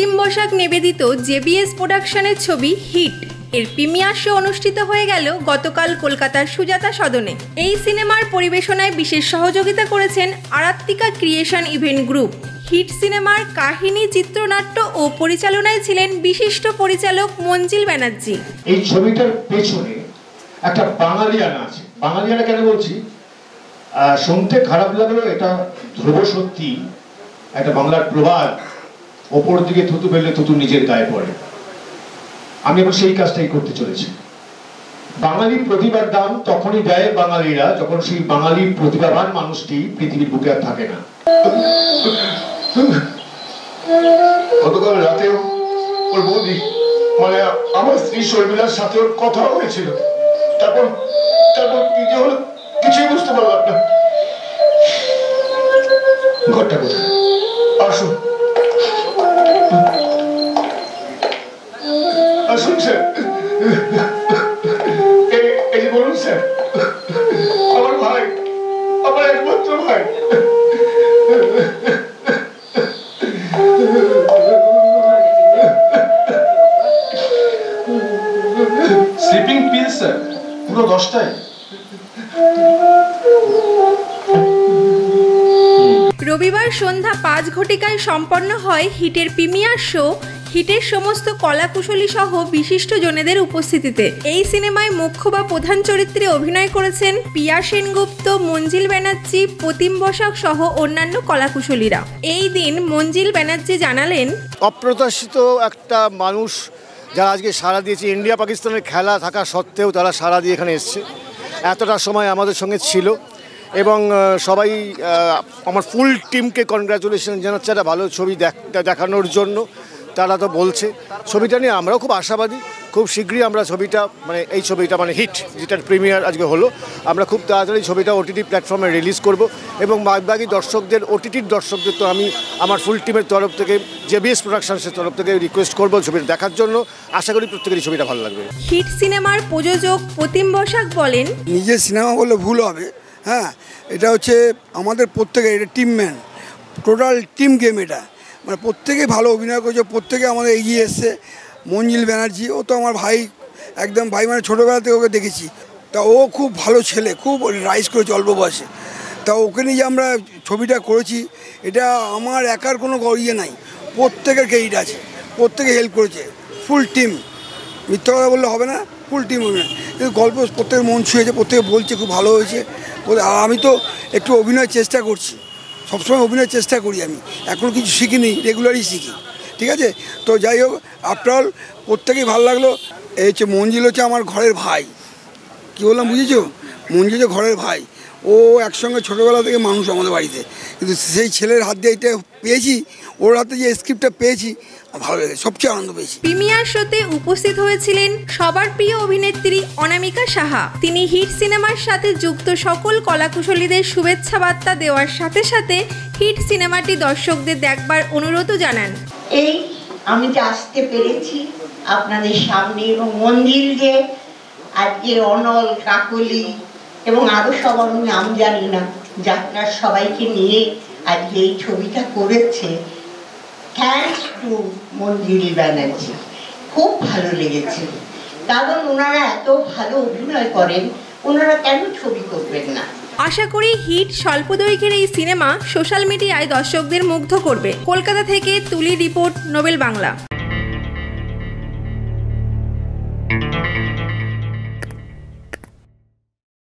প্রতিম বসাক নিবেদিত জেবিএস প্রোডাকশনের ছবি হিট এর প্রিমিয়ার শো অনুষ্ঠিত হয়ে গেল গতকাল কলকাতার সুজাতা সদনে। এই সিনেমার পরিবেশনায় বিশেষ সহযোগিতা করেছেন আরাত্তিকা ক্রিয়েশন ইভেন্ট গ্রুপ। হিট সিনেমার কাহিনী, চিত্রনাট্য ও পরিচালনায় ছিলেন বিশিষ্ট পরিচালক মঞ্জিল ব্যানার্জি। এই ছবিটার পেছনে একটা বাঙালিয়ানা আছে। বাঙালিয়ানা কেন বলছি, শুনতে খারাপ লাগলো, এটা ধ্রুব সত্যি, একটা বাংলার প্রবাদ, ওপর দিকে থুতু ফেললে থুতু নিজের গায়ে পড়ে। আমি এখন সেই কাজটাই করতে চলেছি। বাঙালি প্রতিভার দাম তখনই দেয় বাঙালিরা যখন সেই বাঙালি প্রতিভাবান মানুষটি পৃথিবীর বুকে আর থাকে না। গতকাল রাতেও ওর বৌদি মানে আমার স্ত্রী শর্মিলার সাথে ওর কথা হয়েছিল। তারপর কি যে হলো কিছুই বুঝতে পারলাম না। ঘরটা কোথায়? আসুন আসুন স্যার, এই যে বলুন স্যার, আমার ভাই, আমার একমাত্র ভাই। স্লিপিং পিল স্যার, পুরো 10টায়। রবিবার সন্ধ্যা 5 ঘটিকায় সম্পন্ন হয় হিটের প্রিমিয়ার শো। হিটের সমস্ত কলাকুশলী সহ বিশিষ্ট জনেদের উপস্থিতিতে এই সিনেমায় মুখ্য বা প্রধান চরিত্রে অভিনয় করেছেন পিয়া সেনগুপ্ত, মঞ্জিল ব্যানার্জি, প্রতিম বসাক সহ অন্যান্য কলাকুশলীরা। এই দিন মঞ্জিল ব্যানার্জি জানালেন, অপ্রত্যাশিত একটা মানুষ যারা আজকে সাড়া দিয়েছে, ইন্ডিয়া পাকিস্তানের খেলা থাকা সত্ত্বেও তারা সাড়া দিয়ে এখানে এসছে, এতটা সময় আমাদের সঙ্গে ছিল এবং সবাই আমার ফুল টিমকে কনগ্র্যাচুলেশন জানাচ্ছে একটা ভালো ছবি দেখানোর জন্য। তারা তো বলছে ছবিটা নিয়ে আমরাও খুব আশাবাদী। খুব শীঘ্রই আমরা ছবিটা এই ছবিটা হিট, যেটার প্রিমিয়ার আজকে হলো, আমরা খুব তাড়াতাড়ি ছবিটা ওটিটি প্ল্যাটফর্মে রিলিজ করব এবং বাকি দর্শকদের, ওটিটির দর্শকদের তো আমি আমার ফুল টিমের তরফ থেকে, জেবিএস প্রোডাকশনসের তরফ থেকে রিকোয়েস্ট করব ছবিটা দেখার জন্য। আশা করি প্রত্যেকেরই ছবিটা ভালো লাগবে। হিট সিনেমার প্রযোজক প্রতিম বসাক বলেন, নিজের সিনেমা বললে ভুল হবে। হ্যাঁ, এটা হচ্ছে আমাদের প্রত্যেকের, এটা team man, total team game. এটা প্রত্যেকেই ভালো অভিনয় করেছে, প্রত্যেকে আমাদের এগিয়ে এসছে। মঞ্জিল ব্যানার্জি, ও তো আমার ভাই, একদম ভাই, ছোটোবেলা থেকে ওকে দেখেছি। তা ও খুব ভালো ছেলে, খুব রাইজ করেছে অল্প বয়সে। তা ওকে নিয়ে যে আমরা ছবিটা করেছি, এটা আমার একার কোনো ইয়ে নাই, প্রত্যেকের ক্রেডিট আছে, প্রত্যেকে হেল্প করেছে, ফুল টিম। মিথ্যা কথা বললে হবে না, ফুল টিম অভিনয়। কিন্তু গল্প প্রত্যেকের মন ছুঁয়েছে, প্রত্যেকে বলছে খুব ভালো হয়েছে। আর আমি তো একটু অভিনয়ের চেষ্টা করছি, সবসময় অভিনয়ের চেষ্টা করি। আমি এখনও কিছু শিখিনি, রেগুলারই শিখি, ঠিক আছে। তো যাই হোক, আফটারঅল প্রত্যেকেই ভালো লাগলো। এই হচ্ছে মঞ্জিল, হচ্ছে আমার ঘরের ভাই। কী বললাম বুঝেছো? মঞ্জিল হচ্ছে ঘরের ভাই, ও একসঙ্গে ছোটোবেলা থেকে মানুষ আমাদের বাড়িতে। কিন্তু সেই ছেলের হাত দিয়ে এটা পেয়েছি, ওর হাতে যে স্ক্রিপ্টটা পেয়েছি, ভালো লেগেছে, সবচেয়ে আনন্দ পেয়েছি। প্রিমিয়ার শোতে উপস্থিত হয়েছিলেন সবার প্রিয় অভিনেত্রী অনামিকা সাহা। তিনি হিট সিনেমার সাথে যুক্ত সকল কলাকুশলীদের শুভেচ্ছা বার্তা দেওয়ার সাথে সাথে হিট সিনেমাটি দর্শকদের দেখবার অনুরোধও জানান। এই আমি যে আসতে পেরেছি আপনাদের সামনে, এবং মঞ্জিল যে আজকে অনল, কাকলি এবং আরো সবার নাম জানি না, যাত্রার সবাইকে নিয়ে আজকে এই ছবিটা করেছে, থ্যাঙ্কস টু মঞ্জিল ব্যানার্জি। খুব ভালো লেগেছে, কারণ ওনারা এত ভালো অভিনয় করেন, ওনারা কেন ছবি করবেন না। আশা করি হিট স্বল্প দৈর্ঘ্যের এই সিনেমা সোশ্যাল মিডিয়ায় দর্শকদের মুগ্ধ করবে। কলকাতা থেকে তুলি রিপোর্ট, নোবেল বাংলা।